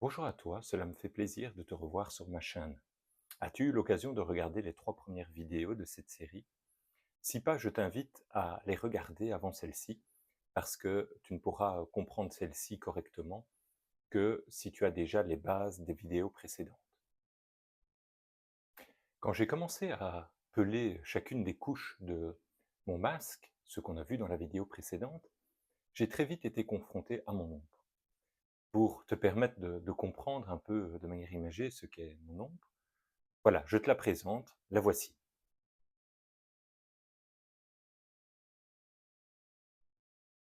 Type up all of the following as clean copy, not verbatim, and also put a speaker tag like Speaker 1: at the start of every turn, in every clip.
Speaker 1: Bonjour à toi, cela me fait plaisir de te revoir sur ma chaîne. As-tu eu l'occasion de regarder les 3 premières vidéos de cette série? Si pas, je t'invite à les regarder avant celle-ci, parce que tu ne pourras comprendre celle-ci correctement que si tu as déjà les bases des vidéos précédentes. Quand j'ai commencé à peler chacune des couches de mon masque, ce qu'on a vu dans la vidéo précédente, j'ai très vite été confronté à mon ombre. Pour te permettre de comprendre un peu de manière imagée ce qu'est mon ombre, voilà, je te la présente, la voici.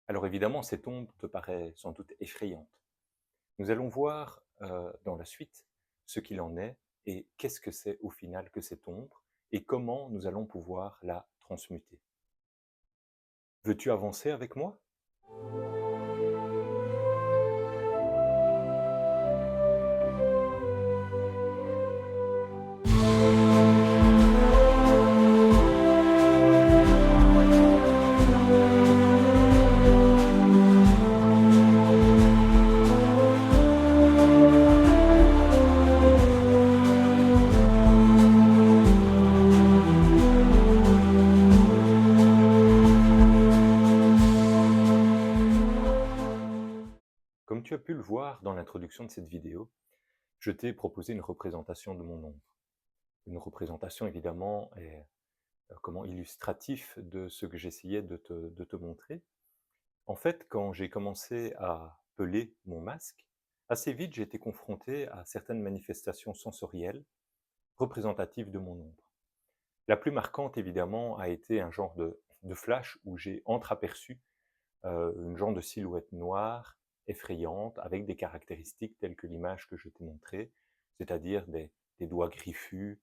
Speaker 1: Alors évidemment, cette ombre te paraît sans doute effrayante. Nous allons voir dans la suite ce qu'il en est et qu'est-ce que c'est au final que cette ombre et comment nous allons pouvoir la transmuter. Veux-tu avancer avec moi? Comme tu as pu le voir dans l'introduction de cette vidéo, je t'ai proposé une représentation de mon ombre. Une représentation évidemment est comment illustratif de ce que j'essayais de te montrer. En fait, quand j'ai commencé à peler mon masque, assez vite j'ai été confronté à certaines manifestations sensorielles représentatives de mon ombre. La plus marquante, évidemment, a été un genre de flash où j'ai entreaperçu une genre de silhouette noire, effrayante, avec des caractéristiques telles que l'image que je t'ai montrée, c'est-à-dire des doigts griffus,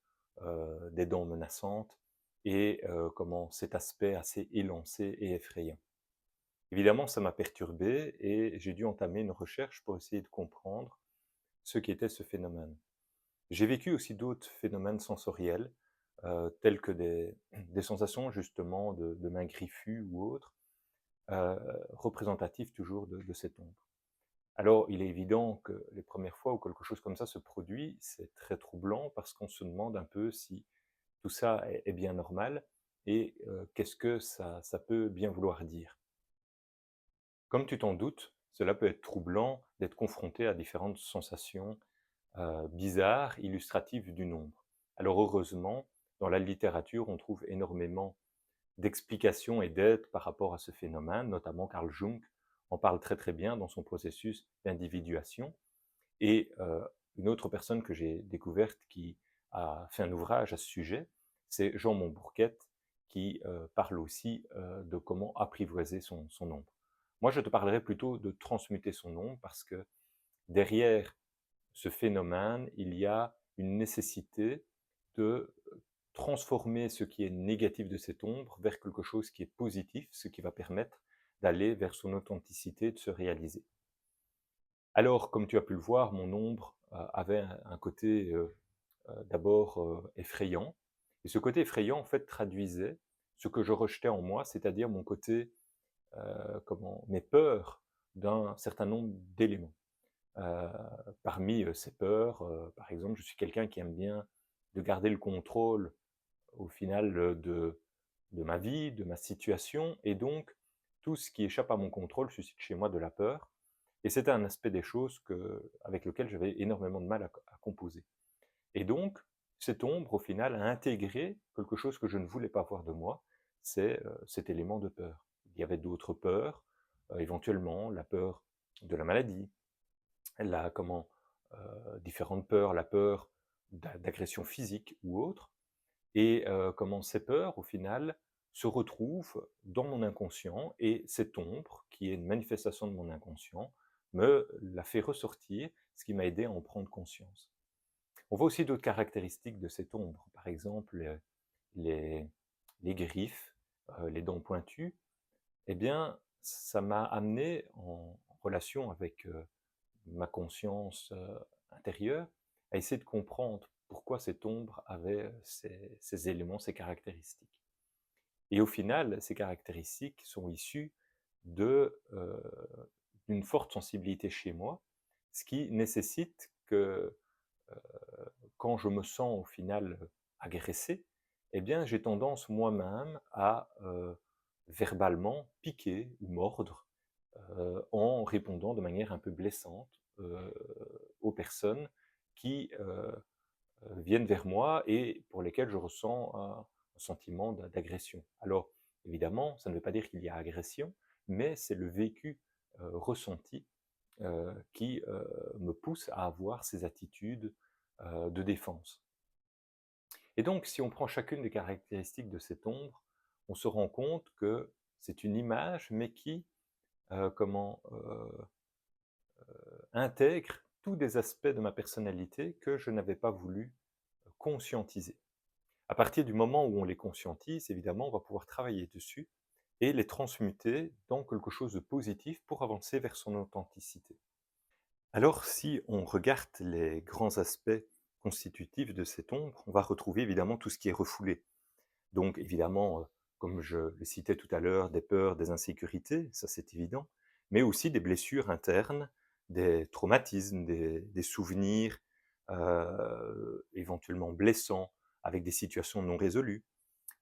Speaker 1: des dents menaçantes, et comment cet aspect assez élancé et effrayant. Évidemment, ça m'a perturbé et j'ai dû entamer une recherche pour essayer de comprendre ce qu'était ce phénomène. J'ai vécu aussi d'autres phénomènes sensoriels, tels que des sensations justement de mains griffues ou autres, heu, représentatifs toujours de cette ombre. Alors, il est évident que les premières fois où quelque chose comme ça se produit, c'est très troublant parce qu'on se demande un peu si tout ça est bien normal et qu'est-ce que ça peut bien vouloir dire. Comme tu t'en doutes, cela peut être troublant d'être confronté à différentes sensations bizarres, illustratives du nombre. Alors heureusement, dans la littérature, on trouve énormément d'explications et d'aides par rapport à ce phénomène, notamment Carl Jung en parle très très bien dans son processus d'individuation. Et une autre personne que j'ai découverte qui a fait un ouvrage à ce sujet, c'est Jean Montbourquette, qui parle aussi de comment apprivoiser son ombre. Moi, je te parlerai plutôt de transmuter son ombre parce que derrière ce phénomène, il y a une nécessité de transformer ce qui est négatif de cette ombre vers quelque chose qui est positif, ce qui va permettre d'aller vers son authenticité, de se réaliser. Alors, comme tu as pu le voir, mon ombre avait un côté d'abord effrayant. Et ce côté effrayant, en fait, traduisait ce que je rejetais en moi, c'est-à-dire mon côté, mes peurs d'un certain nombre d'éléments. Heu, Parmi, ces peurs, par exemple, je suis quelqu'un qui aime bien de garder le contrôle au final, de ma vie, de ma situation et donc tout ce qui échappe à mon contrôle suscite chez moi de la peur et c'était un aspect des choses avec lequel j'avais énormément de mal à composer et donc cette ombre, au final, a intégré quelque chose que je ne voulais pas voir de moi, c'est, cet élément de peur. Il y avait d'autres peurs, éventuellement la peur de la maladie, la comment, différentes peurs, la peur d'agression physique ou autre et comment ces peurs, au final, se retrouvent dans mon inconscient et cette ombre, qui est une manifestation de mon inconscient, me la fait ressortir, ce qui m'a aidé à en prendre conscience. On voit aussi d'autres caractéristiques de cette ombre, par exemple, les les griffes, les dents pointues. Eh bien, ça m'a amené en relation avec, ma conscience, intérieure, à essayer de comprendre pourquoi cette ombre avait ces éléments, ces caractéristiques. Et au final, ces caractéristiques sont issues de, d'une forte sensibilité chez moi, Ce qui nécessite que, heu, quand je me sens au final, agressé, eh bien j'ai tendance moi-même à, verbalement piquer ou mordre, en répondant de manière un peu blessante, aux personnes qui, viennent vers moi et pour lesquelles je ressens un sentiment d'agression. Alors, évidemment, ça ne veut pas dire qu'il y a agression, mais c'est le vécu, ressenti, qui, me pousse à avoir ces attitudes, de défense. Et donc, si on prend chacune des caractéristiques de cette ombre, on se rend compte que c'est une image, mais qui, intègre tous des aspects de ma personnalité que je n'avais pas voulu conscientiser. À partir du moment où on les conscientise, évidemment, on va pouvoir travailler dessus et les transmuter dans quelque chose de positif pour avancer vers son authenticité. Alors, si on regarde les grands aspects constitutifs de cette ombre, on va retrouver évidemment tout ce qui est refoulé. Donc, évidemment, comme je le citais tout à l'heure, des peurs, des insécurités, ça c'est évident, mais aussi des blessures internes, des traumatismes, des souvenirs éventuellement blessants, avec des situations non résolues.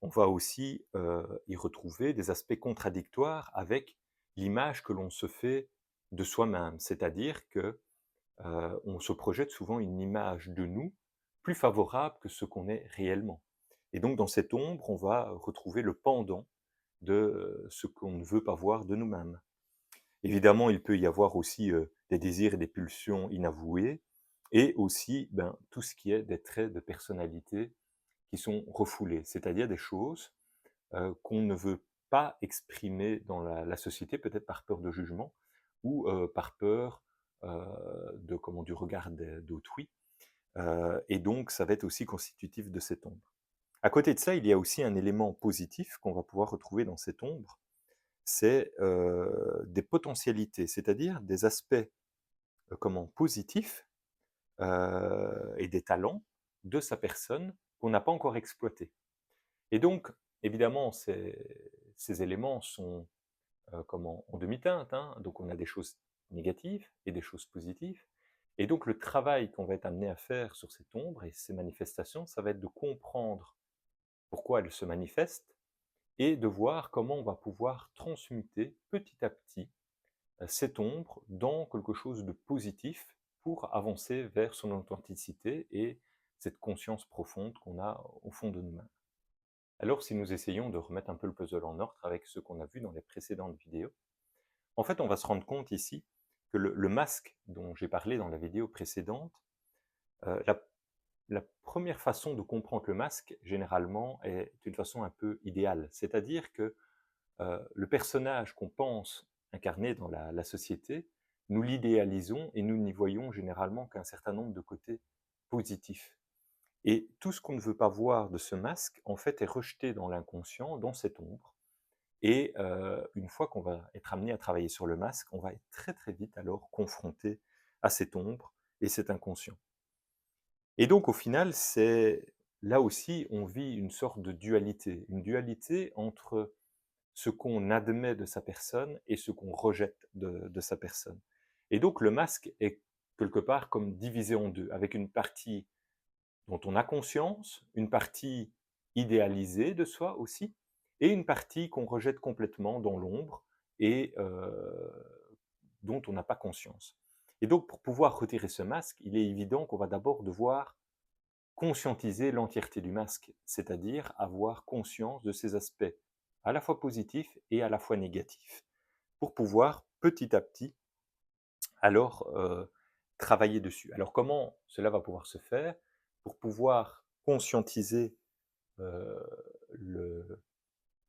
Speaker 1: On va aussi y retrouver des aspects contradictoires avec l'image que l'on se fait de soi-même, c'est-à-dire que on se projette souvent une image de nous plus favorable que ce qu'on est réellement. Et donc dans cette ombre, on va retrouver le pendant de ce qu'on ne veut pas voir de nous-mêmes. Évidemment, il peut y avoir aussi des désirs et des pulsions inavouées, et aussi tout ce qui est des traits de personnalité qui sont refoulés, c'est-à-dire des choses qu'on ne veut pas exprimer dans la société, peut-être par peur de jugement ou par peur du regard d'autrui. Et donc, ça va être aussi constitutif de cette ombre. À côté de ça, il y a aussi un élément positif qu'on va pouvoir retrouver dans cette ombre, c'est des potentialités, c'est-à-dire des aspects positifs et des talents de sa personne qu'on n'a pas encore exploités. Et donc, évidemment, ces éléments sont en demi-teinte, hein. Donc on a des choses négatives et des choses positives. Et donc le travail qu'on va être amené à faire sur cette ombre et ces manifestations, ça va être de comprendre pourquoi elles se manifestent et de voir comment on va pouvoir transmuter petit à petit cette ombre dans quelque chose de positif pour avancer vers son authenticité et cette conscience profonde qu'on a au fond de nous-mêmes. Alors si nous essayons de remettre un peu le puzzle en ordre avec ce qu'on a vu dans les précédentes vidéos, en fait, on va se rendre compte ici que le masque dont j'ai parlé dans la vidéo précédente, la première façon de comprendre le masque, généralement, est une façon un peu idéale. C'est-à-dire que le personnage qu'on pense incarner dans la société, nous l'idéalisons et nous n'y voyons généralement qu'un certain nombre de côtés positifs. Et tout ce qu'on ne veut pas voir de ce masque, en fait, est rejeté dans l'inconscient, dans cette ombre. Et une fois qu'on va être amené à travailler sur le masque, on va être très, très vite alors confronté à cette ombre et cet inconscient. Et donc au final, c'est là aussi, on vit une dualité entre ce qu'on admet de sa personne et ce qu'on rejette de sa personne. Et donc le masque est quelque part comme divisé en deux, avec une partie dont on a conscience, une partie idéalisée de soi aussi, et une partie qu'on rejette complètement dans l'ombre et dont on n'a pas conscience. Et donc pour pouvoir retirer ce masque, il est évident qu'on va d'abord devoir conscientiser l'entièreté du masque, c'est-à-dire avoir conscience de ses aspects à la fois positifs et à la fois négatifs, pour pouvoir petit à petit alors travailler dessus. Alors comment cela va pouvoir se faire? Pour pouvoir conscientiser euh, le-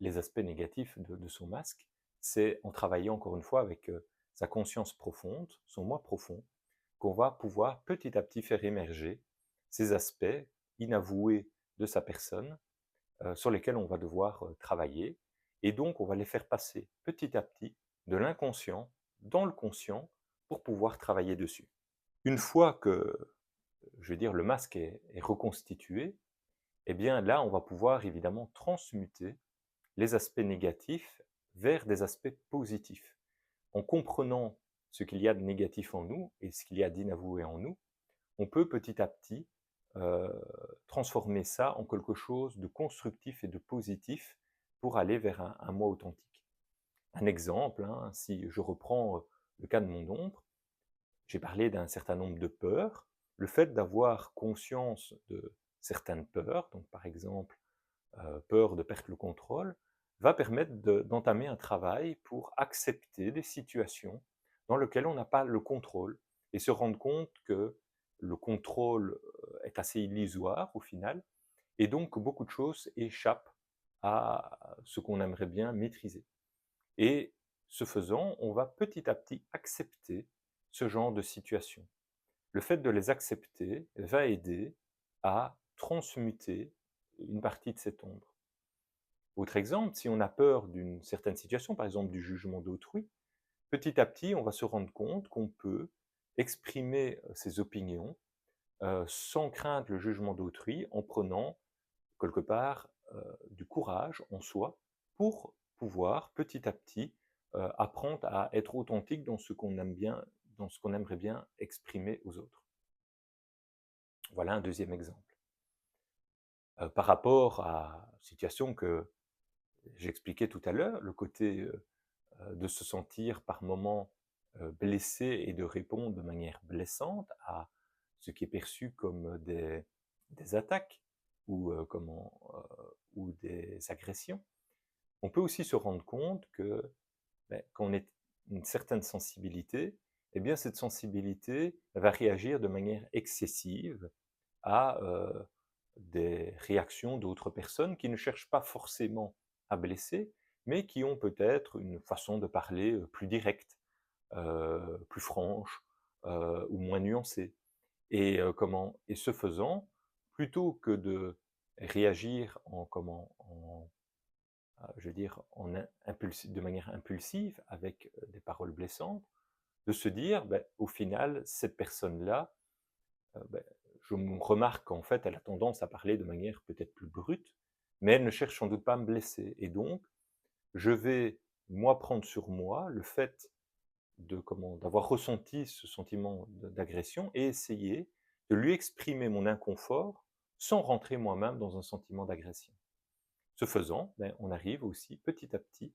Speaker 1: les aspects négatifs de son masque, c'est en travaillant encore une fois avec sa conscience profonde, son moi profond, qu'on va pouvoir petit à petit faire émerger ces aspects inavoués de sa personne sur lesquels on va devoir travailler. Et donc, on va les faire passer petit à petit de l'inconscient dans le conscient pour pouvoir travailler dessus. Une fois que, je veux dire, le masque est reconstitué, eh bien là, on va pouvoir évidemment transmuter les aspects négatifs vers des aspects positifs, en comprenant ce qu'il y a de négatif en nous et ce qu'il y a d'inavoué en nous, on peut petit à petit euh, transformer ça en quelque chose de constructif et de positif pour aller vers un moi authentique. Un exemple, hein, si je reprends le cas de mon ombre, j'ai parlé d'un certain nombre de peurs. Le fait d'avoir conscience de certaines peurs, donc par exemple peur de perdre le contrôle, va permettre d'entamer un travail pour accepter des situations dans lesquelles on n'a pas le contrôle et se rendre compte que le contrôle est assez illusoire au final et donc que beaucoup de choses échappent à ce qu'on aimerait bien maîtriser. Et ce faisant, on va petit à petit accepter ce genre de situation. Le fait de les accepter va aider à transmuter une partie de cette ombre. Autre exemple, si on a peur d'une certaine situation, par exemple du jugement d'autrui, petit à petit, on va se rendre compte qu'on peut exprimer ses opinions sans craindre le jugement d'autrui en prenant quelque part du courage en soi pour pouvoir petit à petit apprendre à être authentique dans ce qu'on aime bien, dans ce qu'on aimerait bien exprimer aux autres. Voilà un deuxième exemple. Par rapport à la situation que j'expliquais tout à l'heure, le côté de se sentir par moments blessé et de répondre de manière blessante à ce qui est perçu comme des attaques ou, ou des agressions. On peut aussi se rendre compte que quand on est une certaine sensibilité, eh bien cette sensibilité va réagir de manière excessive à des réactions d'autres personnes qui ne cherchent pas forcément à blesser, mais qui ont peut-être une façon de parler plus directe, plus franche ou moins nuancée. Et ce faisant, plutôt que de réagir je veux dire, de manière impulsive avec des paroles blessantes, de se dire, au final, cette personne-là, je me remarque qu'en fait, elle a tendance à parler de manière peut-être plus brute, mais elle ne cherche sans doute pas à me blesser. Et donc, je vais, moi, prendre sur moi le fait d'avoir ressenti ce sentiment d'agression et essayer de lui exprimer mon inconfort sans rentrer moi-même dans un sentiment d'agression. Ce faisant, on arrive aussi petit à petit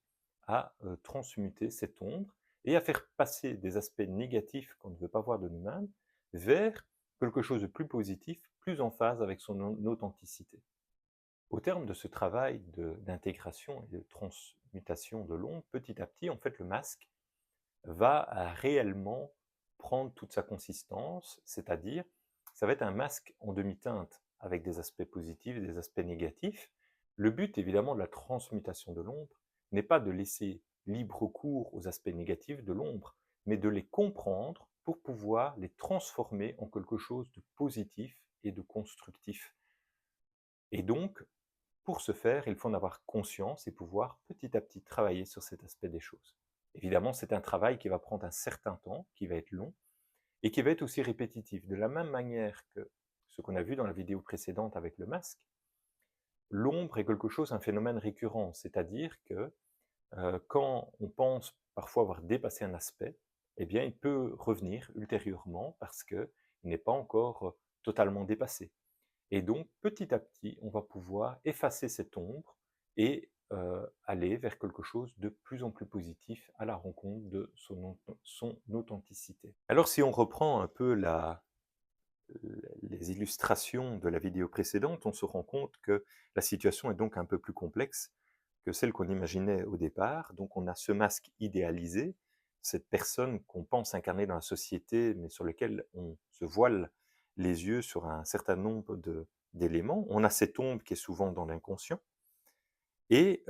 Speaker 1: à transmuter cette ombre et à faire passer des aspects négatifs qu'on ne veut pas voir de nous-mêmes vers quelque chose de plus positif, plus en phase avec son authenticité. Au terme de ce travail d'intégration et de transmutation de l'ombre, petit à petit, en fait, le masque va réellement prendre toute sa consistance, c'est-à-dire, ça va être un masque en demi-teinte avec des aspects positifs et des aspects négatifs. Le but, évidemment, de la transmutation de l'ombre n'est pas de laisser libre cours aux aspects négatifs de l'ombre, mais de les comprendre pour pouvoir les transformer en quelque chose de positif et de constructif. Et donc, pour ce faire, il faut en avoir conscience et pouvoir petit à petit travailler sur cet aspect des choses. Évidemment, c'est un travail qui va prendre un certain temps, qui va être long, et qui va être aussi répétitif. De la même manière que ce qu'on a vu dans la vidéo précédente avec le masque, l'ombre est quelque chose, un phénomène récurrent, c'est-à-dire que quand on pense parfois avoir dépassé un aspect, eh bien, il peut revenir ultérieurement parce qu'il n'est pas encore totalement dépassé. Et donc, petit à petit, on va pouvoir effacer cette ombre et aller vers quelque chose de plus en plus positif à la rencontre de son authenticité. Alors, si on reprend un peu les illustrations de la vidéo précédente, on se rend compte que la situation est donc un peu plus complexe que celle qu'on imaginait au départ. Donc, on a ce masque idéalisé, cette personne qu'on pense incarner dans la société, mais sur lequel on se voile les yeux sur un certain nombre d'éléments. On a cette ombre qui est souvent dans l'inconscient. Et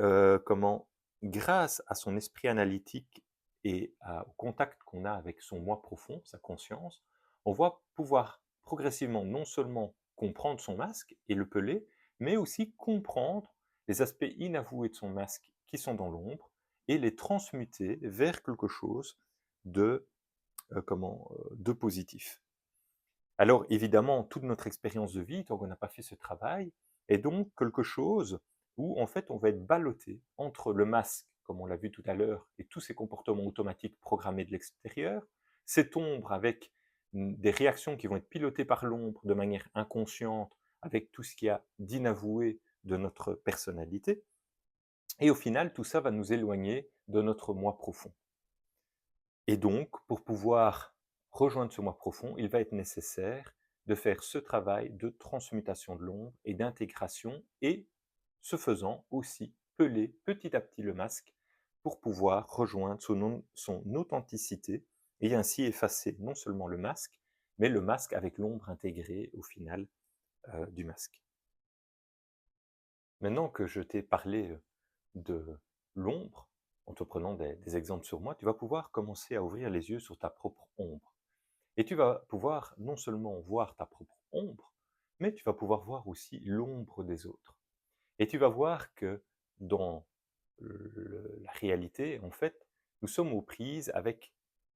Speaker 1: grâce à son esprit analytique et au contact qu'on a avec son moi profond, sa conscience, on va pouvoir progressivement non seulement comprendre son masque et le peler, mais aussi comprendre les aspects inavoués de son masque qui sont dans l'ombre et les transmuter vers quelque chose de, de positif. Alors évidemment, toute notre expérience de vie, tant qu'on n'a pas fait ce travail, est donc quelque chose où en fait on va être ballotté entre le masque, comme on l'a vu tout à l'heure, et tous ces comportements automatiques programmés de l'extérieur, cette ombre avec des réactions qui vont être pilotées par l'ombre de manière inconsciente, avec tout ce qu'il y a d'inavoué de notre personnalité. Et au final, tout ça va nous éloigner de notre moi profond. Et donc, pour pouvoir rejoindre ce moi profond, il va être nécessaire de faire ce travail de transmutation de l'ombre et d'intégration et, ce faisant, aussi peler petit à petit le masque pour pouvoir rejoindre son authenticité et ainsi effacer non seulement le masque, mais le masque avec l'ombre intégrée au final du masque. Maintenant que je t'ai parlé de l'ombre, en te prenant des exemples sur moi, tu vas pouvoir commencer à ouvrir les yeux sur ta propre ombre. Et tu vas pouvoir non seulement voir ta propre ombre, mais tu vas pouvoir voir aussi l'ombre des autres. Et tu vas voir que dans la réalité, en fait, nous sommes aux prises avec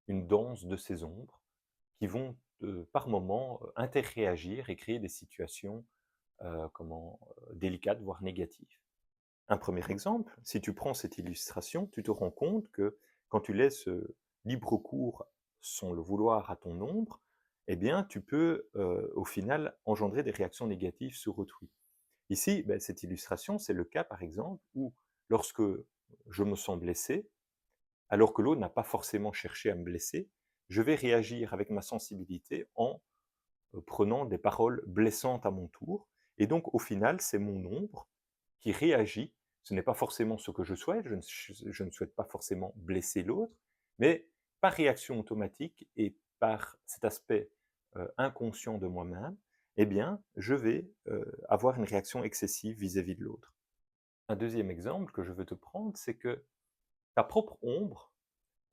Speaker 1: une danse de ces ombres qui vont par moments interréagir et créer des situations délicates, voire négatives. Un premier exemple, si tu prends cette illustration, tu te rends compte que quand tu laisses libre cours sans le vouloir à ton ombre, eh bien, tu peux au final engendrer des réactions négatives sur autrui. Ici, ben, cette illustration, c'est le cas par exemple où lorsque je me sens blessé, alors que l'autre n'a pas forcément cherché à me blesser, je vais réagir avec ma sensibilité en prenant des paroles blessantes à mon tour. Et donc, au final, c'est mon ombre qui réagit. Ce n'est pas forcément ce que je souhaite, je ne souhaite pas forcément blesser l'autre, mais par réaction automatique et par cet aspect inconscient de moi-même, eh bien, je vais avoir une réaction excessive vis-à-vis de l'autre. Un deuxième exemple que je veux te prendre, c'est que ta propre ombre,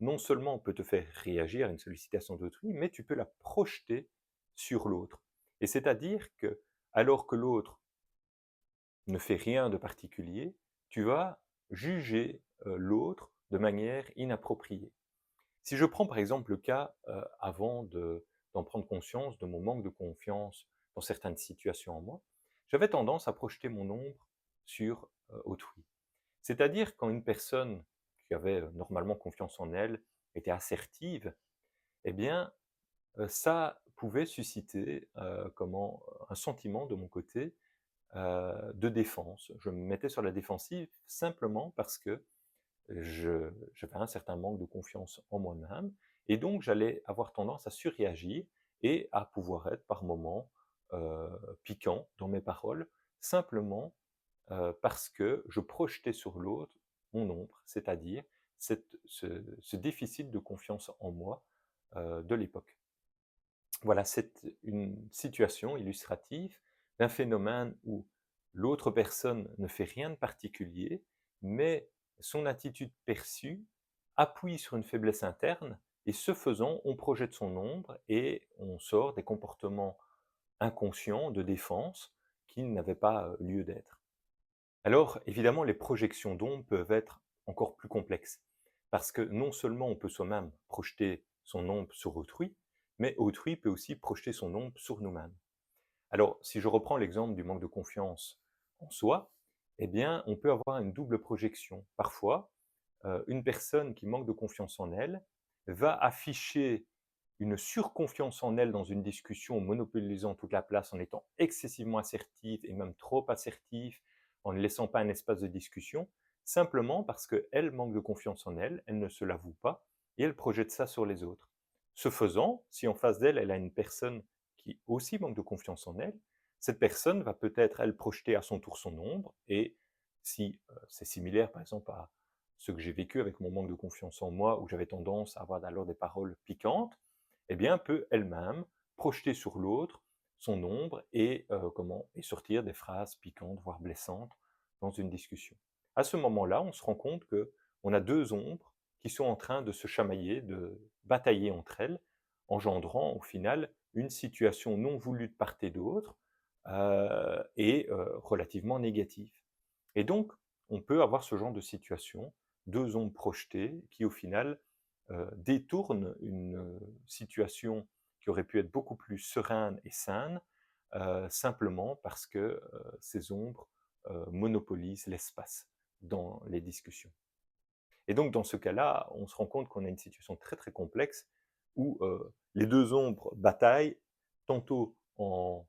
Speaker 1: non seulement peut te faire réagir à une sollicitation d'autrui, mais tu peux la projeter sur l'autre. Et c'est-à-dire que, alors que l'autre ne fait rien de particulier, tu vas juger l'autre de manière inappropriée. Si je prends par exemple le cas avant d'en prendre conscience de mon manque de confiance dans certaines situations en moi, j'avais tendance à projeter mon ombre sur autrui. C'est-à-dire quand une personne qui avait normalement confiance en elle était assertive, eh bien, ça pouvait susciter un sentiment de mon côté de défense. Je me mettais sur la défensive simplement parce que j'avais un certain manque de confiance en moi-même et donc j'allais avoir tendance à surréagir et à pouvoir être par moments piquant dans mes paroles, simplement parce que je projetais sur l'autre mon ombre, c'est-à-dire ce déficit de confiance en moi de l'époque. Voilà, c'est une situation illustrative d'un phénomène où l'autre personne ne fait rien de particulier, mais son attitude perçue appuie sur une faiblesse interne et ce faisant, on projette son ombre et on sort des comportements inconscients de défense qui n'avaient pas lieu d'être. Alors, évidemment, les projections d'ombre peuvent être encore plus complexes, parce que non seulement on peut soi-même projeter son ombre sur autrui, mais autrui peut aussi projeter son ombre sur nous-mêmes. Alors, si je reprends l'exemple du manque de confiance en soi, eh bien, on peut avoir une double projection. Parfois, une personne qui manque de confiance en elle va afficher une surconfiance en elle dans une discussion, en monopolisant toute la place, en étant excessivement assertive et même trop assertive, en ne laissant pas un espace de discussion, simplement parce qu'elle manque de confiance en elle, elle ne se l'avoue pas, et elle projette ça sur les autres. Ce faisant, si en face d'elle, elle a une personne qui aussi manque de confiance en elle, cette personne va peut-être, elle, projeter à son tour son ombre, et si c'est similaire, par exemple, à ce que j'ai vécu avec mon manque de confiance en moi, où j'avais tendance à avoir alors des paroles piquantes, eh bien, peut elle-même projeter sur l'autre son ombre et, et sortir des phrases piquantes, voire blessantes, dans une discussion. À ce moment-là, on se rend compte que on a deux ombres qui sont en train de se chamailler, de batailler entre elles, engendrant au final une situation non voulue de part et d'autre relativement négative. Et donc, on peut avoir ce genre de situation, deux ombres projetées qui au final détourne une situation qui aurait pu être beaucoup plus sereine et saine, simplement parce que ces ombres monopolisent l'espace dans les discussions. Et donc dans ce cas-là, on se rend compte qu'on a une situation très très complexe où les deux ombres bataillent, tantôt en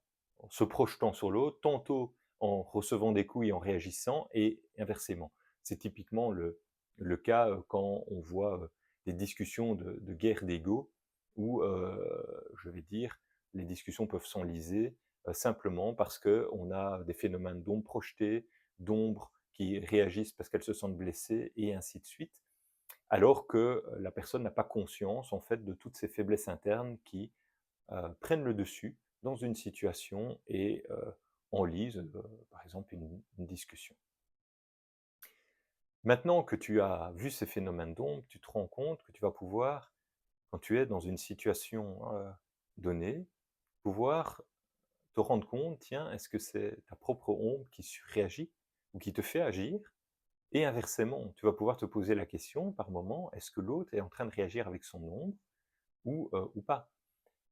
Speaker 1: se projetant sur l'autre, tantôt en recevant des coups et en réagissant, et inversement. C'est typiquement le cas quand on voit des discussions de guerre d'ego, où, je vais dire, les discussions peuvent s'enliser simplement parce qu'on a des phénomènes d'ombre projetées, d'ombres qui réagissent parce qu'elles se sentent blessées, et ainsi de suite, alors que la personne n'a pas conscience en fait de toutes ces faiblesses internes qui prennent le dessus dans une situation et enlisent par exemple une discussion. Maintenant que tu as vu ces phénomènes d'ombre, tu te rends compte que tu vas pouvoir, quand tu es dans une situation donnée, pouvoir te rendre compte, tiens, est-ce que c'est ta propre ombre qui réagit ou qui te fait agir? Et inversement, tu vas pouvoir te poser la question par moment, est-ce que l'autre est en train de réagir avec son ombre ou pas?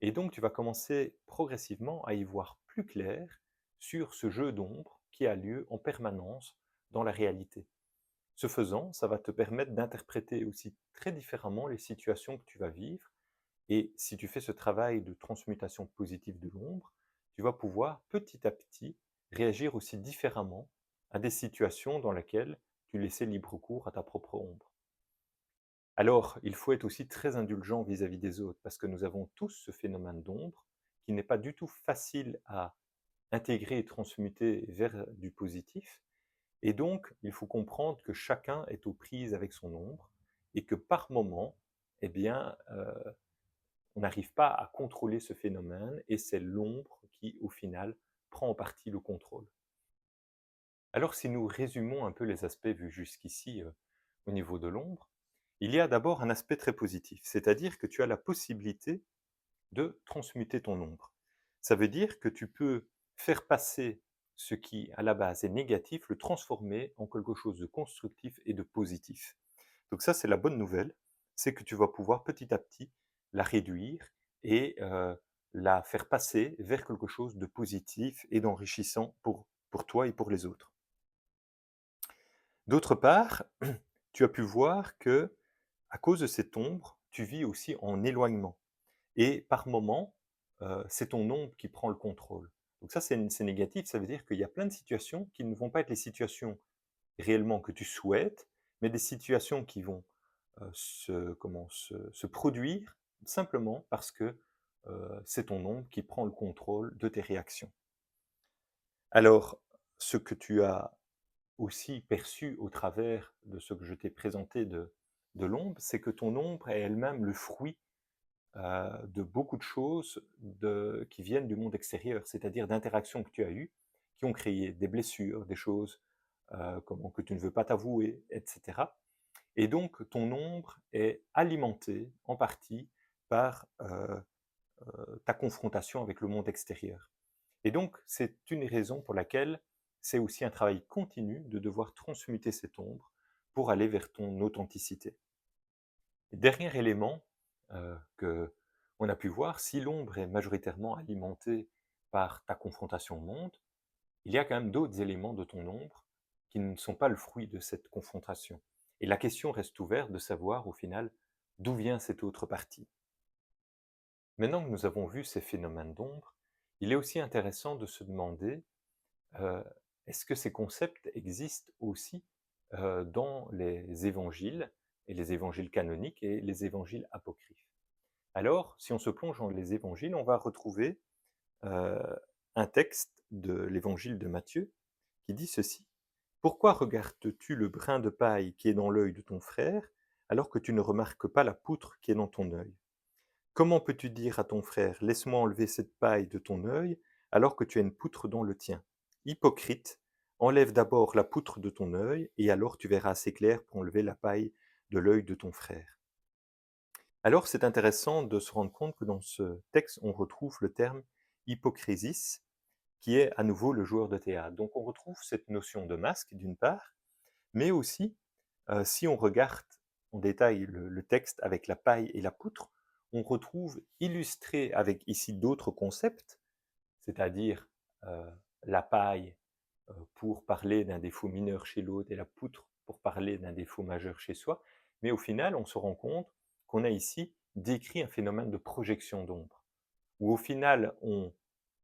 Speaker 1: Et donc tu vas commencer progressivement à y voir plus clair sur ce jeu d'ombre qui a lieu en permanence dans la réalité. Ce faisant, ça va te permettre d'interpréter aussi très différemment les situations que tu vas vivre, et si tu fais ce travail de transmutation positive de l'ombre, tu vas pouvoir petit à petit réagir aussi différemment à des situations dans lesquelles tu laissais libre cours à ta propre ombre. Alors, il faut être aussi très indulgent vis-à-vis des autres, parce que nous avons tous ce phénomène d'ombre qui n'est pas du tout facile à intégrer et transmuter vers du positif. Et donc, il faut comprendre que chacun est aux prises avec son ombre et que par moment, eh bien, on n'arrive pas à contrôler ce phénomène et c'est l'ombre qui, au final, prend en partie le contrôle. Alors, si nous résumons un peu les aspects vus jusqu'ici au niveau de l'ombre, il y a d'abord un aspect très positif, c'est-à-dire que tu as la possibilité de transmuter ton ombre. Ça veut dire que tu peux faire passer ce qui, à la base, est négatif, le transformer en quelque chose de constructif et de positif. Donc ça, c'est la bonne nouvelle, c'est que tu vas pouvoir petit à petit la réduire et la faire passer vers quelque chose de positif et d'enrichissant pour toi et pour les autres. D'autre part, tu as pu voir que, à cause de cette ombre, tu vis aussi en éloignement. Et par moment, c'est ton ombre qui prend le contrôle. Donc ça, c'est négatif, ça veut dire qu'il y a plein de situations qui ne vont pas être les situations réellement que tu souhaites, mais des situations qui vont se produire simplement parce que c'est ton ombre qui prend le contrôle de tes réactions. Alors, ce que tu as aussi perçu au travers de ce que je t'ai présenté de l'ombre, c'est que ton ombre est elle-même le fruit de beaucoup de choses qui viennent du monde extérieur, c'est-à-dire d'interactions que tu as eues, qui ont créé des blessures, des choses que tu ne veux pas t'avouer, etc. Et donc ton ombre est alimentée en partie par ta confrontation avec le monde extérieur. Et donc c'est une raison pour laquelle c'est aussi un travail continu de devoir transmuter cette ombre pour aller vers ton authenticité. Dernier élément que on a pu voir, si l'ombre est majoritairement alimentée par ta confrontation au monde, il y a quand même d'autres éléments de ton ombre qui ne sont pas le fruit de cette confrontation. Et la question reste ouverte de savoir au final d'où vient cette autre partie. Maintenant que nous avons vu ces phénomènes d'ombre, il est aussi intéressant de se demander euh, est-ce que ces concepts existent aussi dans les évangiles, et les évangiles canoniques et les évangiles apocryphes. Alors, si on se plonge dans les évangiles, on va retrouver euh, un texte de l'évangile de Matthieu qui dit ceci. Pourquoi regardes-tu le brin de paille qui est dans l'œil de ton frère, alors que tu ne remarques pas la poutre qui est dans ton œil? Comment peux-tu dire à ton frère, laisse-moi enlever cette paille de ton œil, alors que tu as une poutre dans le tien? Hypocrite, enlève d'abord la poutre de ton œil, et alors tu verras assez clair pour enlever la paille de l'œil de ton frère. Alors c'est intéressant de se rendre compte que dans ce texte, on retrouve le terme hypocrisis, qui est à nouveau le joueur de théâtre. Donc on retrouve cette notion de masque d'une part, mais aussi, si on regarde en détail le texte avec la paille et la poutre, on retrouve illustré avec ici d'autres concepts, c'est-à-dire euh, la paille pour parler d'un défaut mineur chez l'autre et la poutre pour parler d'un défaut majeur chez soi, mais au final, on se rend compte qu'on a ici décrit un phénomène de projection d'ombre, où au final on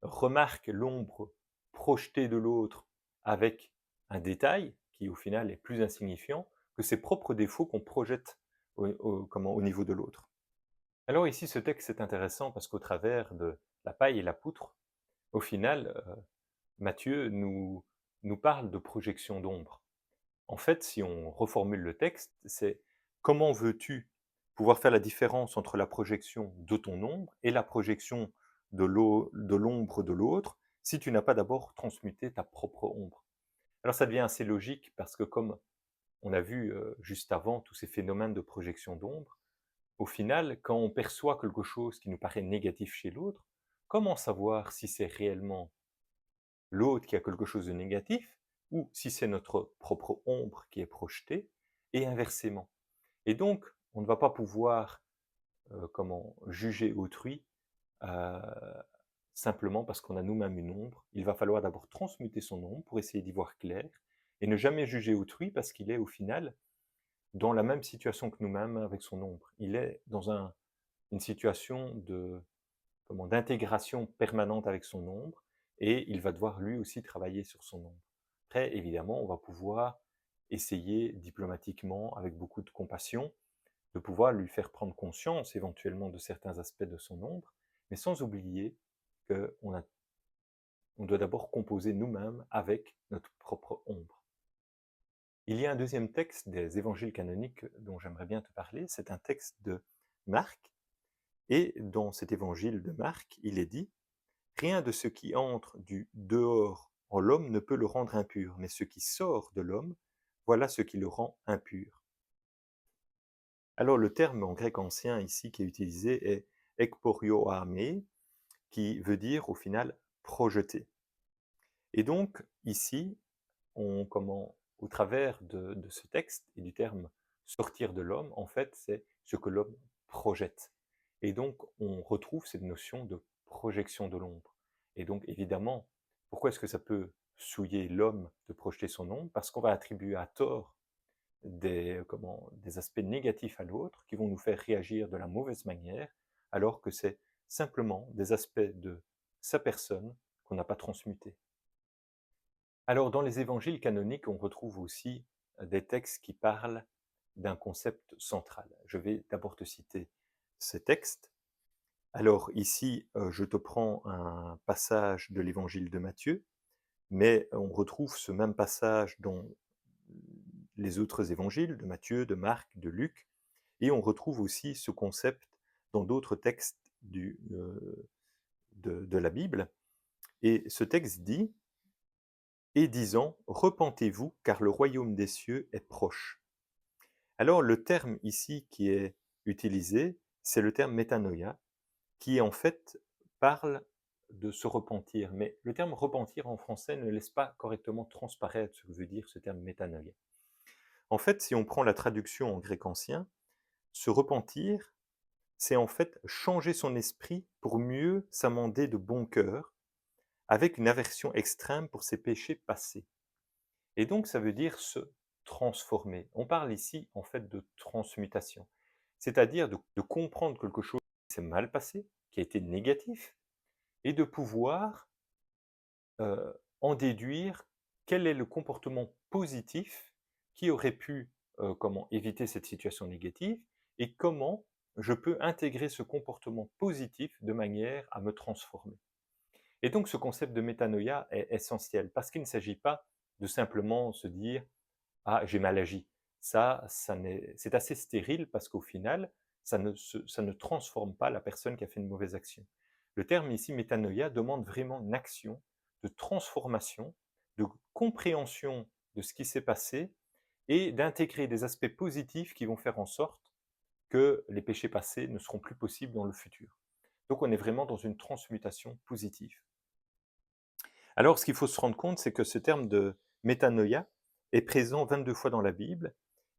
Speaker 1: remarque l'ombre projetée de l'autre avec un détail qui au final est plus insignifiant que ses propres défauts qu'on projette au niveau de l'autre. Alors ici, ce texte est intéressant parce qu'au travers de la paille et la poutre, au final, Matthieu nous parle de projection d'ombre. En fait, si on reformule le texte, c'est: comment veux-tu pouvoir faire la différence entre la projection de ton ombre et la projection de l'ombre de l'autre, si tu n'as pas d'abord transmuté ta propre ombre? Alors ça devient assez logique parce que comme on a vu juste avant tous ces phénomènes de projection d'ombre, au final, quand on perçoit quelque chose qui nous paraît négatif chez l'autre, comment savoir si c'est réellement l'autre qui a quelque chose de négatif ou si c'est notre propre ombre qui est projetée, et inversement. Et donc, on ne va pas pouvoir juger autrui euh, simplement parce qu'on a nous-mêmes une ombre. Il va falloir d'abord transmuter son ombre pour essayer d'y voir clair et ne jamais juger autrui parce qu'il est au final dans la même situation que nous-mêmes avec son ombre. Il est dans une situation d'intégration permanente avec son ombre, et il va devoir lui aussi travailler sur son ombre. Après, évidemment, on va pouvoir essayer diplomatiquement, avec beaucoup de compassion, de pouvoir lui faire prendre conscience éventuellement de certains aspects de son ombre, mais sans oublier qu'on on doit d'abord composer nous-mêmes avec notre propre ombre. Il y a un deuxième texte des évangiles canoniques dont j'aimerais bien te parler, c'est un texte de Marc, et dans cet évangile de Marc, il est dit: rien de ce qui entre du dehors en l'homme ne peut le rendre impur, mais ce qui sort de l'homme, voilà ce qui le rend impur. Alors le terme en grec ancien ici qui est utilisé est ekporioame, qui veut dire au final projeter. Et donc ici, au travers de ce texte et du terme sortir de l'homme, en fait, c'est ce que l'homme projette. Et donc, on retrouve cette notion de projection de l'ombre. Et donc, évidemment, pourquoi est-ce que ça peut souiller l'homme de projeter son ombre? Parce qu'on va attribuer à tort des aspects négatifs à l'autre qui vont nous faire réagir de la mauvaise manière, alors que c'est simplement des aspects de sa personne qu'on n'a pas transmutés. Alors, dans les évangiles canoniques, on retrouve aussi des textes qui parlent d'un concept central. Je vais d'abord te citer ces textes. Alors ici, je te prends un passage de l'évangile de Matthieu, mais on retrouve ce même passage dans les autres évangiles de Matthieu, de Marc, de Luc, et on retrouve aussi ce concept dans d'autres textes de la Bible. Et ce texte dit: et disant: repentez-vous, car le royaume des cieux est proche. Alors le terme ici qui est utilisé, c'est le terme métanoïa, qui en fait parle de se repentir. Mais le terme repentir en français ne laisse pas correctement transparaître ce que veut dire ce terme métanoïa. En fait, si on prend la traduction en grec ancien, se repentir, c'est en fait changer son esprit pour mieux s'amender de bon cœur, avec une aversion extrême pour ses péchés passés. Et donc, ça veut dire se transformer. On parle ici, en fait, de transmutation. C'est-à-dire de comprendre quelque chose qui s'est mal passé, qui a été négatif, et de pouvoir en déduire quel est le comportement positif qui aurait pu éviter cette situation négative, et comment je peux intégrer ce comportement positif de manière à me transformer. Et donc ce concept de métanoïa est essentiel, parce qu'il ne s'agit pas de simplement se dire: ah, j'ai mal agi. C'est assez stérile parce qu'au final, ça ne transforme pas la personne qui a fait une mauvaise action. Le terme ici, métanoïa, demande vraiment une action de transformation, de compréhension de ce qui s'est passé et d'intégrer des aspects positifs qui vont faire en sorte que les péchés passés ne seront plus possibles dans le futur. Donc on est vraiment dans une transmutation positive. Alors, ce qu'il faut se rendre compte, c'est que ce terme de métanoïa est présent 22 fois dans la Bible,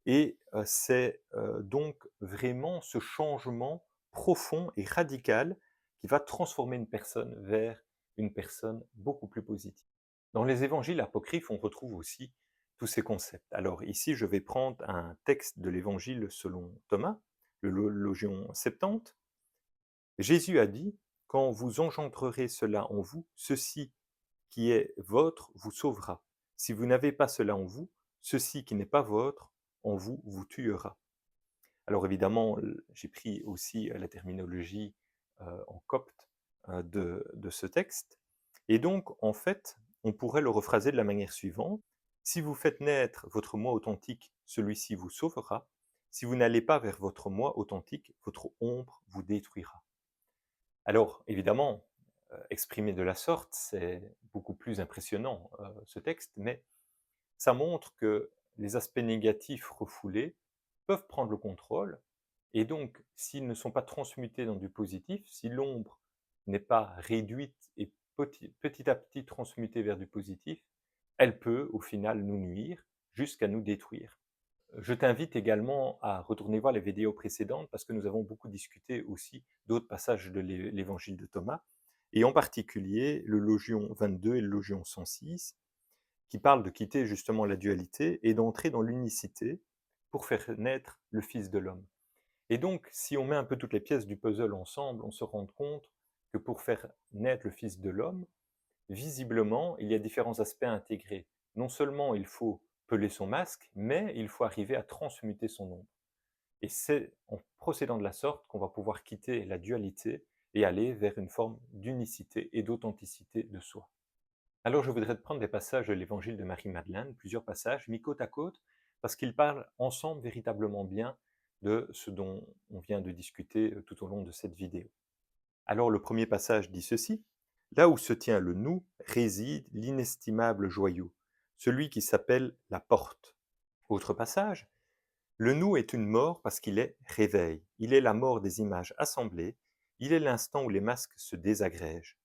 Speaker 1: et c'est donc vraiment ce changement profond et radical qui va transformer une personne vers une personne beaucoup plus positive. Dans les évangiles apocryphes, on retrouve aussi tous ces concepts. Alors ici, je vais prendre un texte de l'évangile selon Thomas, Logion 70, Jésus a dit: «Quand vous engendrerez cela en vous, ceci qui est vôtre vous sauvera. Si vous n'avez pas cela en vous, ceci qui n'est pas vôtre en vous vous tuera.» Alors évidemment, j'ai pris aussi la terminologie en copte de ce texte. Et donc, en fait, on pourrait le rephraser de la manière suivante: si vous faites naître votre moi authentique, celui-ci vous sauvera. Si vous n'allez pas vers votre moi authentique, votre ombre vous détruira. Alors, évidemment, exprimé de la sorte, c'est beaucoup plus impressionnant, ce texte, mais ça montre que les aspects négatifs refoulés peuvent prendre le contrôle, et donc, s'ils ne sont pas transmutés dans du positif, si l'ombre n'est pas réduite et petit à petit transmutée vers du positif, elle peut, au final, nous nuire jusqu'à nous détruire. Je t'invite également à retourner voir les vidéos précédentes parce que nous avons beaucoup discuté aussi d'autres passages de l'évangile de Thomas, et en particulier le Logion 22 et le Logion 106, qui parlent de quitter justement la dualité et d'entrer dans l'unicité pour faire naître le Fils de l'homme. Et donc, si on met un peu toutes les pièces du puzzle ensemble, on se rend compte que pour faire naître le Fils de l'homme, visiblement, il y a différents aspects à intégrer. Non seulement il faut peler son masque, mais il faut arriver à transmuter son ombre. Et c'est en procédant de la sorte qu'on va pouvoir quitter la dualité et aller vers une forme d'unicité et d'authenticité de soi. Alors je voudrais te prendre des passages de l'évangile de Marie-Madeleine, plusieurs passages mis côte à côte, parce qu'ils parlent ensemble véritablement bien de ce dont on vient de discuter tout au long de cette vidéo. Alors le premier passage dit ceci: là où se tient le nous réside l'inestimable joyau, celui qui s'appelle la porte. Autre passage: le nous est une mort parce qu'il est réveil, il est la mort des images assemblées, il est l'instant où les masques se désagrègent.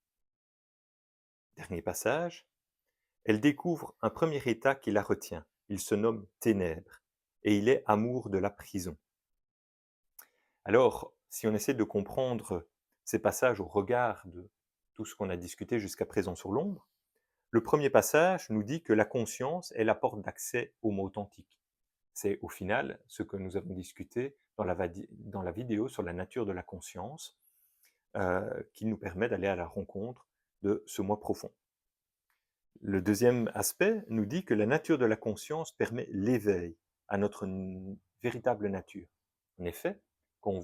Speaker 1: Dernier passage: elle découvre un premier état qui la retient, il se nomme ténèbres, et il est amour de la prison. Alors, si on essaie de comprendre ces passages au regard de tout ce qu'on a discuté jusqu'à présent sur l'ombre, le premier passage nous dit que la conscience est la porte d'accès au mot authentique. C'est au final ce que nous avons discuté dans la vidéo sur la nature de la conscience, qui nous permet d'aller à la rencontre de ce moi profond. Le deuxième aspect nous dit que la nature de la conscience permet l'éveil à notre véritable nature. En effet, quand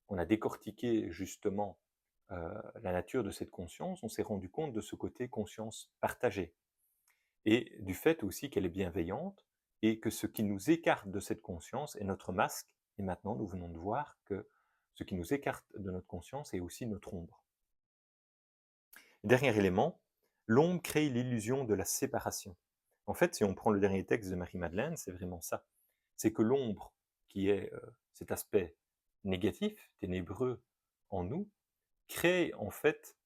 Speaker 1: on a décortiqué justement la nature de cette conscience, on s'est rendu compte de ce côté conscience partagée, et du fait aussi qu'elle est bienveillante, et que ce qui nous écarte de cette conscience est notre masque, et maintenant nous venons de voir que ce qui nous écarte de notre conscience est aussi notre ombre. Dernier élément, l'ombre crée l'illusion de la séparation. En fait, si on prend le dernier texte de Marie-Madeleine, c'est vraiment ça. C'est que l'ombre, qui est cet aspect négatif, ténébreux en nous, crée en fait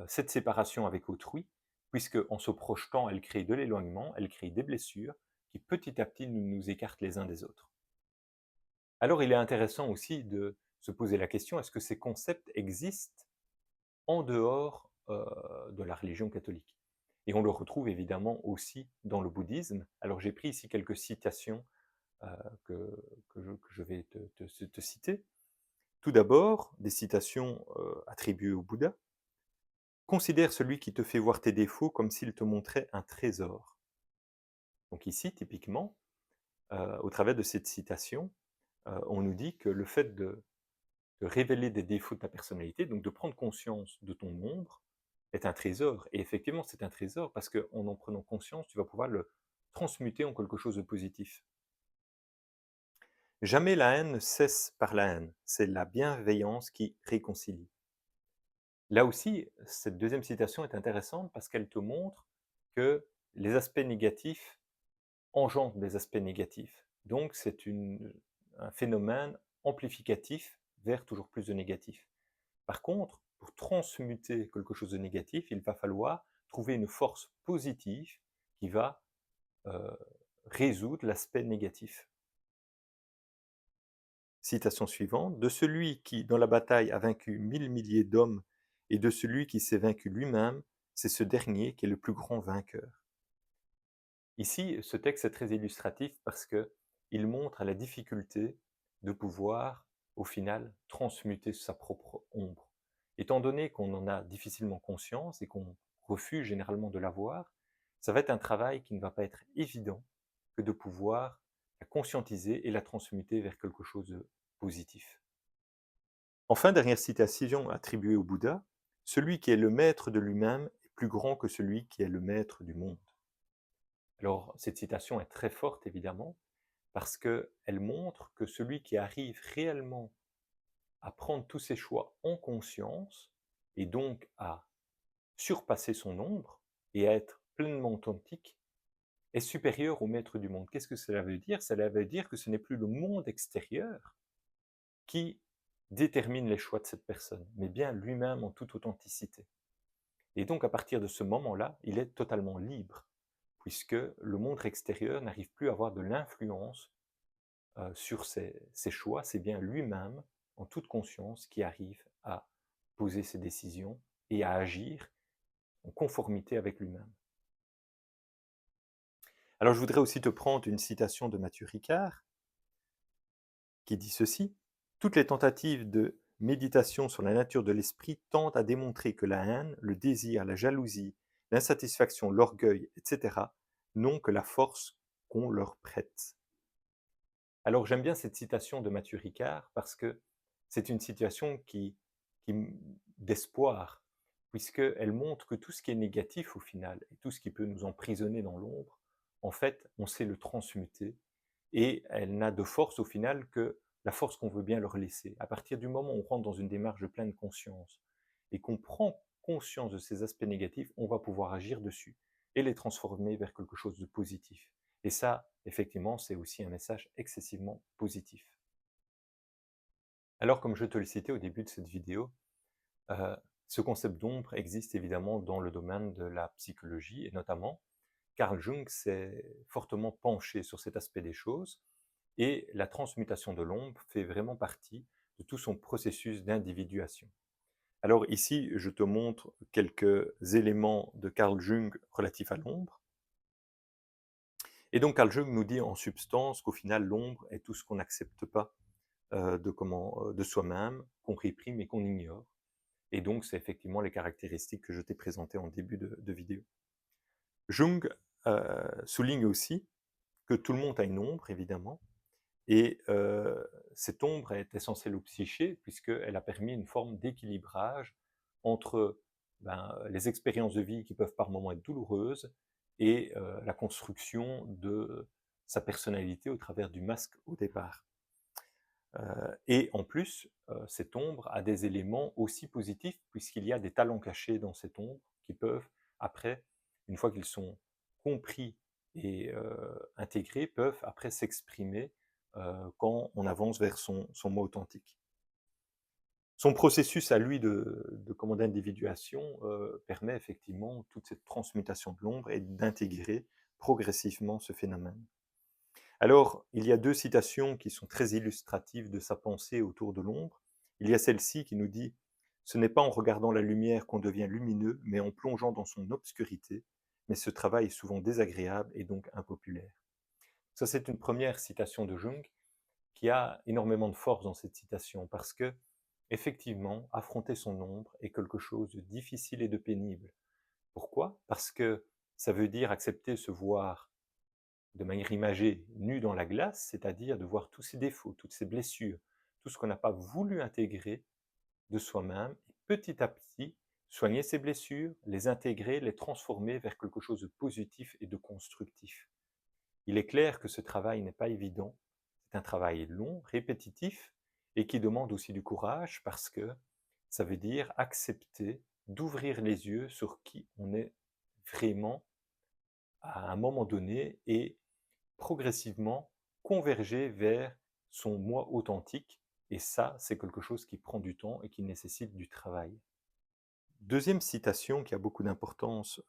Speaker 1: cette séparation avec autrui, puisque en se projetant, elle crée de l'éloignement, elle crée des blessures qui petit à petit nous écartent les uns des autres. Alors il est intéressant aussi de se poser la question, est-ce que ces concepts existent en dehors de la religion catholique? Et on le retrouve évidemment aussi dans le bouddhisme. Alors j'ai pris ici quelques citations que je vais te citer. Tout d'abord, des citations attribuées au Bouddha. Considère celui qui te fait voir tes défauts comme s'il te montrait un trésor. Donc ici, typiquement, au travers de cette citation, on nous dit que le fait de révéler des défauts de ta personnalité, donc de prendre conscience de ton ombre, est un trésor. Et effectivement, c'est un trésor parce qu'en prenant conscience, tu vas pouvoir le transmuter en quelque chose de positif. Jamais la haine ne cesse par la haine, c'est la bienveillance qui réconcilie. Là aussi, cette deuxième citation est intéressante parce qu'elle te montre que les aspects négatifs engendrent des aspects négatifs. Donc c'est un phénomène amplificatif vers toujours plus de négatif. Par contre, pour transmuter quelque chose de négatif, il va falloir trouver une force positive qui va résoudre l'aspect négatif. Citation suivante: de celui qui, dans la bataille, a vaincu 1000 milliers d'hommes, et de celui qui s'est vaincu lui-même, c'est ce dernier qui est le plus grand vainqueur. Ici, ce texte est très illustratif parce qu'il montre la difficulté de pouvoir au final, transmuter sa propre ombre. Étant donné qu'on en a difficilement conscience et qu'on refuse généralement de la voir, ça va être un travail qui ne va pas être évident que de pouvoir la conscientiser et la transmuter vers quelque chose de positif. Enfin, dernière citation attribuée au Bouddha, celui qui est le maître de lui-même est plus grand que celui qui est le maître du monde. Alors, cette citation est très forte, évidemment, parce qu'elle montre que celui qui arrive réellement à prendre tous ses choix en conscience, et donc à surpasser son ombre, et à être pleinement authentique, est supérieur au maître du monde. Qu'est-ce que cela veut dire? Cela veut dire que ce n'est plus le monde extérieur qui détermine les choix de cette personne, mais bien lui-même en toute authenticité. Et donc, à partir de ce moment-là, il est totalement libre, puisque le monde extérieur n'arrive plus à avoir de l'influence sur ses choix, c'est bien lui-même, en toute conscience, qui arrive à poser ses décisions et à agir en conformité avec lui-même. Alors, je voudrais aussi te prendre une citation de Mathieu Ricard, qui dit ceci: toutes les tentatives de méditation sur la nature de l'esprit tendent à démontrer que la haine, le désir, la jalousie, l'insatisfaction, l'orgueil, etc., n'ont que la force qu'on leur prête. Alors j'aime bien cette citation de Mathieu Ricard parce que c'est une citation d'espoir, puisqu'elle montre que tout ce qui est négatif au final, et tout ce qui peut nous emprisonner dans l'ombre, en fait, on sait le transmuter, et elle n'a de force au final que la force qu'on veut bien leur laisser. À partir du moment où on rentre dans une démarche de pleine conscience, et qu'on prend conscience de ces aspects négatifs, on va pouvoir agir dessus, et les transformer vers quelque chose de positif. Et ça, effectivement, c'est aussi un message excessivement positif. Alors, comme je te le citais au début de cette vidéo, euh, ce concept d'ombre existe évidemment dans le domaine de la psychologie, et notamment, Carl Jung s'est fortement penché sur cet aspect des choses, et la transmutation de l'ombre fait vraiment partie de tout son processus d'individuation. Alors ici, je te montre quelques éléments de Carl Jung relatifs à l'ombre. Et donc Carl Jung nous dit en substance qu'au final, l'ombre est tout ce qu'on n'accepte pas de soi-même, qu'on réprime et qu'on ignore. Et donc, c'est effectivement les caractéristiques que je t'ai présentées en début de vidéo. Jung souligne aussi que tout le monde a une ombre, évidemment, et cette ombre est essentielle au psyché, puisqu'elle a permis une forme d'équilibrage entre les expériences de vie qui peuvent par moments être douloureuses et la construction de sa personnalité au travers du masque au départ. Et en plus, cette ombre a des éléments aussi positifs, puisqu'il y a des talents cachés dans cette ombre qui peuvent, après, une fois qu'ils sont compris et intégrés, peuvent après s'exprimer quand on avance vers son moi authentique. Son processus à lui de d'individuation permet effectivement toute cette transmutation de l'ombre et d'intégrer progressivement ce phénomène. Alors, il y a deux citations qui sont très illustratives de sa pensée autour de l'ombre. Il y a celle-ci qui nous dit: ce n'est pas en regardant la lumière qu'on devient lumineux, mais en plongeant dans son obscurité. Mais ce travail est souvent désagréable et donc impopulaire. Ça, c'est une première citation de Jung qui a énormément de force dans cette citation parce que, effectivement, affronter son ombre est quelque chose de difficile et de pénible. Pourquoi? Parce que ça veut dire accepter se voir de manière imagée, nu dans la glace, c'est-à-dire de voir tous ses défauts, toutes ses blessures, tout ce qu'on n'a pas voulu intégrer de soi-même, et petit à petit, soigner ces blessures, les intégrer, les transformer vers quelque chose de positif et de constructif. Il est clair que ce travail n'est pas évident, c'est un travail long, répétitif, et qui demande aussi du courage parce que ça veut dire accepter d'ouvrir les yeux sur qui on est vraiment à un moment donné et progressivement converger vers son moi authentique. Et ça, c'est quelque chose qui prend du temps et qui nécessite du travail. Deuxième citation qui a beaucoup d'importance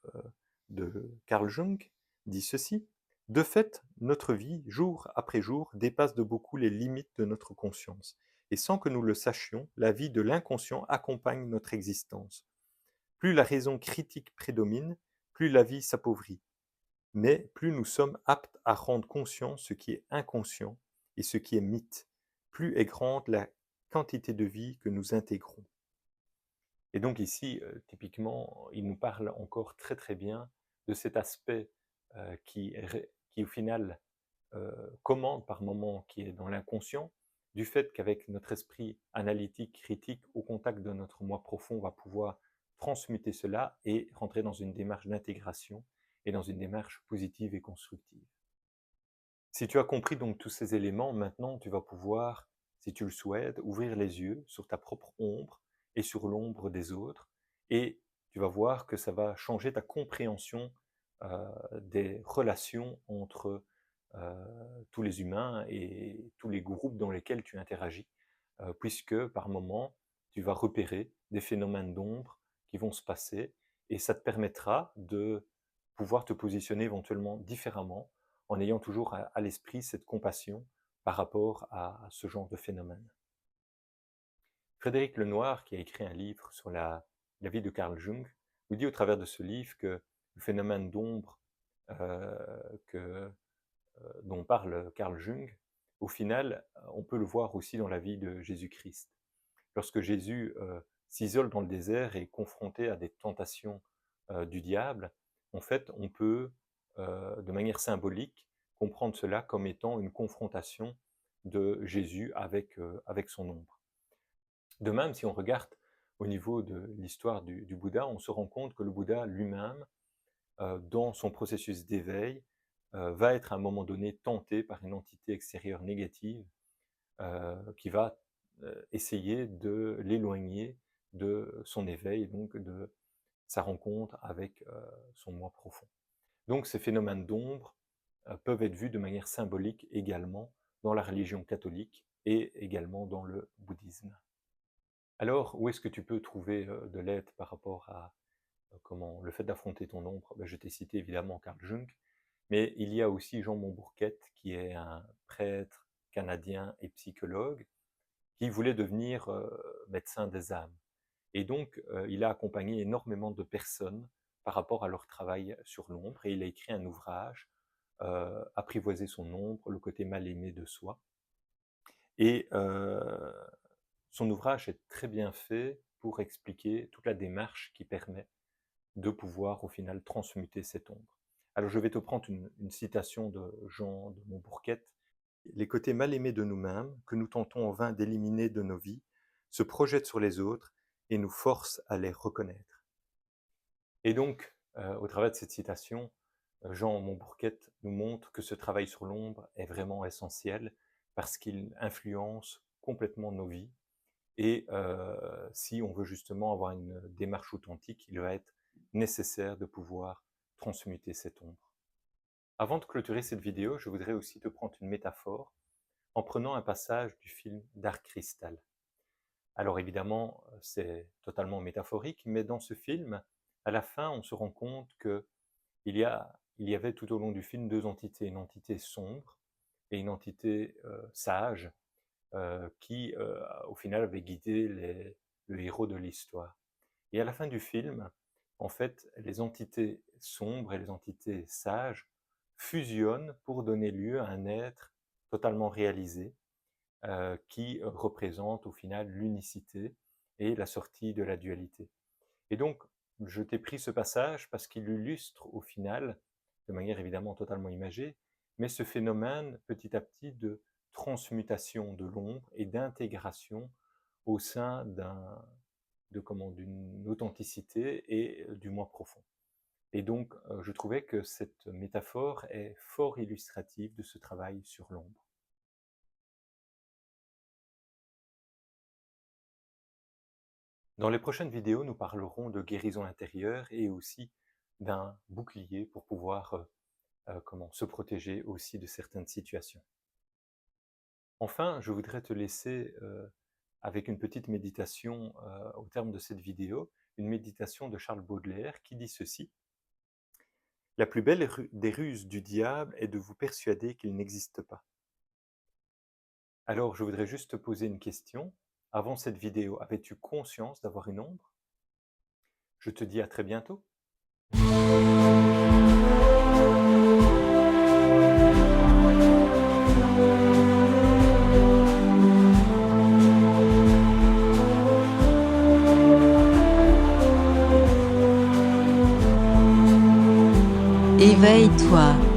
Speaker 1: de Carl Jung dit ceci: de fait, notre vie, jour après jour, dépasse de beaucoup les limites de notre conscience. Et sans que nous le sachions, la vie de l'inconscient accompagne notre existence. Plus la raison critique prédomine, plus la vie s'appauvrit. Mais plus nous sommes aptes à rendre conscient ce qui est inconscient et ce qui est mythe, plus est grande la quantité de vie que nous intégrons. Et donc ici, typiquement, il nous parle encore très très bien de cet aspect qui au final commande par moment, qui est dans l'inconscient, du fait qu'avec notre esprit analytique, critique, au contact de notre moi profond, on va pouvoir transmuter cela et rentrer dans une démarche d'intégration et dans une démarche positive et constructive. Si tu as compris donc tous ces éléments, maintenant tu vas pouvoir, si tu le souhaites, ouvrir les yeux sur ta propre ombre et sur l'ombre des autres, et tu vas voir que ça va changer ta compréhension des relations entre tous les humains et tous les groupes dans lesquels tu interagis, puisque par moment, tu vas repérer des phénomènes d'ombre qui vont se passer, et ça te permettra de pouvoir te positionner éventuellement différemment, en ayant toujours à l'esprit cette compassion par rapport à ce genre de phénomène. Frédéric Lenoir, qui a écrit un livre sur la vie de Carl Jung, nous dit au travers de ce livre que le phénomène d'ombre dont parle Carl Jung, au final, on peut le voir aussi dans la vie de Jésus-Christ. Lorsque Jésus s'isole dans le désert et est confronté à des tentations du diable, en fait, on peut, de manière symbolique, comprendre cela comme étant une confrontation de Jésus avec son ombre. De même, si on regarde au niveau de l'histoire du Bouddha, on se rend compte que le Bouddha lui-même, dans son processus d'éveil, va être à un moment donné tenté par une entité extérieure négative qui va essayer de l'éloigner de son éveil, donc de sa rencontre avec son moi profond. Donc ces phénomènes d'ombre peuvent être vus de manière symbolique également dans la religion catholique et également dans le bouddhisme. Alors, où est-ce que tu peux trouver de l'aide par rapport à comment le fait d'affronter ton ombre? Je t'ai cité évidemment Carl Jung, mais il y a aussi Jean Montbourquette, qui est un prêtre canadien et psychologue, qui voulait devenir médecin des âmes. Et donc, il a accompagné énormément de personnes par rapport à leur travail sur l'ombre, et il a écrit un ouvrage, Apprivoiser son ombre, le côté mal aimé de soi. Et son ouvrage est très bien fait pour expliquer toute la démarche qui permet de pouvoir au final transmuter cette ombre. Alors je vais te prendre une citation de Jean de Montbourquette. Les côtés mal aimés de nous-mêmes, que nous tentons en vain d'éliminer de nos vies, se projettent sur les autres et nous forcent à les reconnaître. Et donc, au travers de cette citation, Jean Montbourquette nous montre que ce travail sur l'ombre est vraiment essentiel parce qu'il influence complètement nos vies. Et si on veut justement avoir une démarche authentique, il va être nécessaire de pouvoir transmuter cette ombre. Avant de clôturer cette vidéo, je voudrais aussi te prendre une métaphore en prenant un passage du film Dark Crystal. Alors évidemment, c'est totalement métaphorique, mais dans ce film, à la fin, on se rend compte qu'il y avait tout au long du film deux entités, une entité sombre et une entité sage, qui, au final, avait guidé le héros de l'histoire. Et à la fin du film, en fait, les entités sombres et les entités sages fusionnent pour donner lieu à un être totalement réalisé, qui représente au final l'unicité et la sortie de la dualité. Et donc, je t'ai pris ce passage parce qu'il illustre au final, de manière évidemment totalement imagée, mais ce phénomène petit à petit de transmutation de l'ombre et d'intégration au sein d'une authenticité et du moi profond. Et donc, je trouvais que cette métaphore est fort illustrative de ce travail sur l'ombre. Dans les prochaines vidéos, nous parlerons de guérison intérieure et aussi d'un bouclier pour pouvoir se protéger aussi de certaines situations. Enfin, je voudrais te laisser avec une petite méditation au terme de cette vidéo, une méditation de Charles Baudelaire qui dit ceci. La plus belle des ruses du diable est de vous persuader qu'il n'existe pas. Alors, je voudrais juste te poser une question. Avant cette vidéo, avais-tu conscience d'avoir une ombre? Je te dis à très bientôt.
Speaker 2: Éveille-toi.